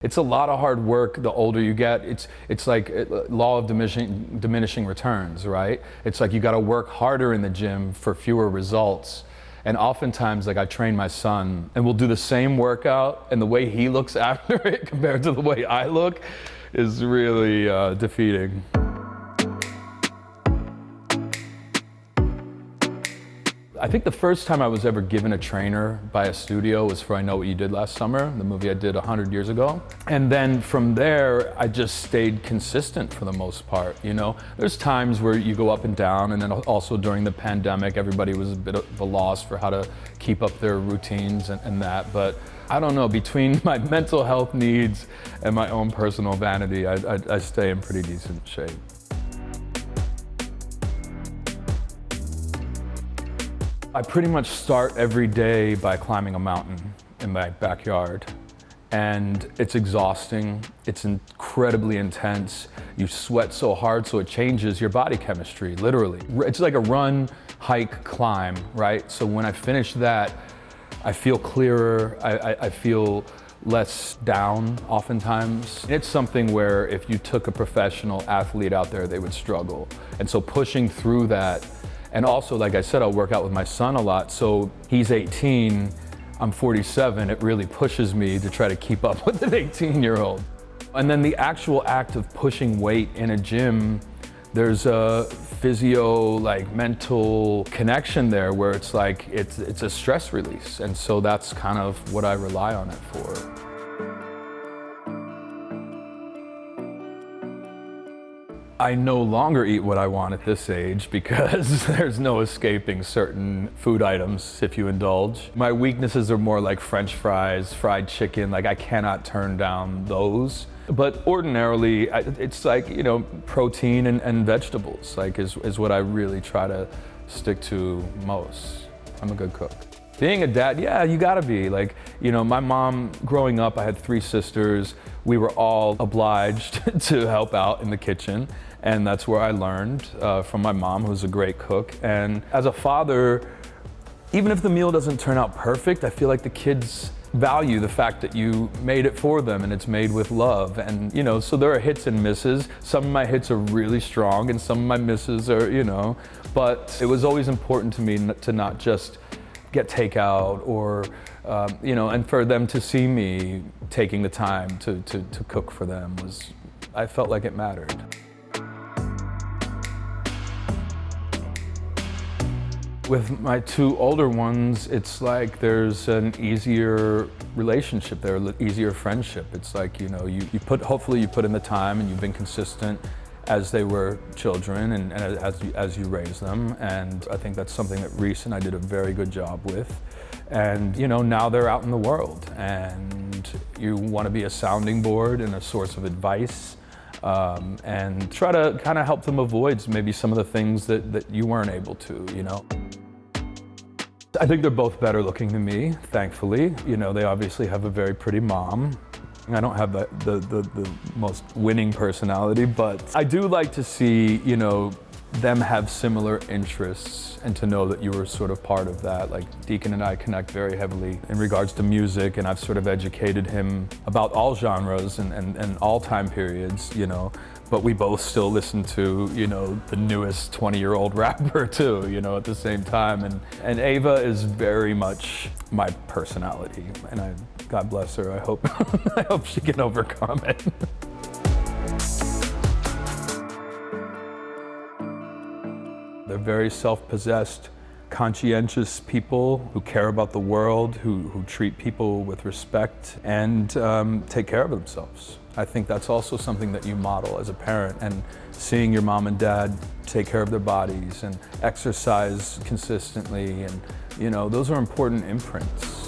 It's a lot of hard work the older you get. It's like law of diminishing returns, right? It's like you got to work harder in the gym for fewer results. And oftentimes, like I train my son and we'll do the same workout and the way he looks after it compared to the way I look is really defeating. I think the first time I was ever given a trainer by a studio was for I Know What You Did Last Summer, the movie I did 100 years ago. And then from there, I just stayed consistent for the most part, you know? There's times where you go up and down, and then also during the pandemic, everybody was a bit of a loss for how to keep up their routines and that. But I don't know, between my mental health needs and my own personal vanity, I stay in pretty decent shape. I pretty much start every day by climbing a mountain in my backyard. And it's exhausting, it's incredibly intense. You sweat so hard, so it changes your body chemistry, literally. It's like a run, hike, climb, right? So when I finish that, I feel clearer, I feel less down oftentimes. It's something where if you took a professional athlete out there, they would struggle. And so pushing through that. And also, like I said, I'll work out with my son a lot. So he's 18, I'm 47. It really pushes me to try to keep up with an 18-year-old. And then the actual act of pushing weight in a gym, there's a physio, like mental connection there where it's like, it's a stress release. And so that's kind of what I rely on it for. I no longer eat what I want at this age because there's no escaping certain food items if you indulge. My weaknesses are more like French fries, fried chicken, like I cannot turn down those. But ordinarily, it's like, you know, protein and vegetables, like is what I really try to stick to most. I'm a good cook. Being a dad, yeah, you gotta be. Like, you know, my mom, growing up, I had 3 sisters. We were all obliged to help out in the kitchen. And that's where I learned from my mom, who's a great cook. And as a father, even if the meal doesn't turn out perfect, I feel like the kids value the fact that you made it for them and it's made with love. And, you know, so there are hits and misses. Some of my hits are really strong and some of my misses are, you know, but it was always important to me to not just get takeout or, you know, and for them to see me taking the time to cook for them I felt like it mattered. With my 2 older ones, it's like there's an easier relationship there, easier friendship. It's like, you know, hopefully you put in the time and you've been consistent as they were children and as you raise them. And I think that's something that Reese and I did a very good job with. And, you know, now they're out in the world and you want to be a sounding board and a source of advice. And try to kind of help them avoid maybe some of the things that you weren't able to, you know. I think they're both better looking than me, thankfully. You know, they obviously have a very pretty mom. I don't have the most winning personality, but I do like to see, you know, them have similar interests and to know that you were sort of part of that. Like Deacon and I connect very heavily in regards to music, and I've sort of educated him about all genres and all time periods, you know, but we both still listen to, you know, the newest 20-year-old rapper too, you know, at the same time. And Ava is very much my personality, and God bless her, I hope she can overcome it. They're very self-possessed, conscientious people who care about the world, who treat people with respect and take care of themselves. I think that's also something that you model as a parent, and seeing your mom and dad take care of their bodies and exercise consistently, and, you know, those are important imprints.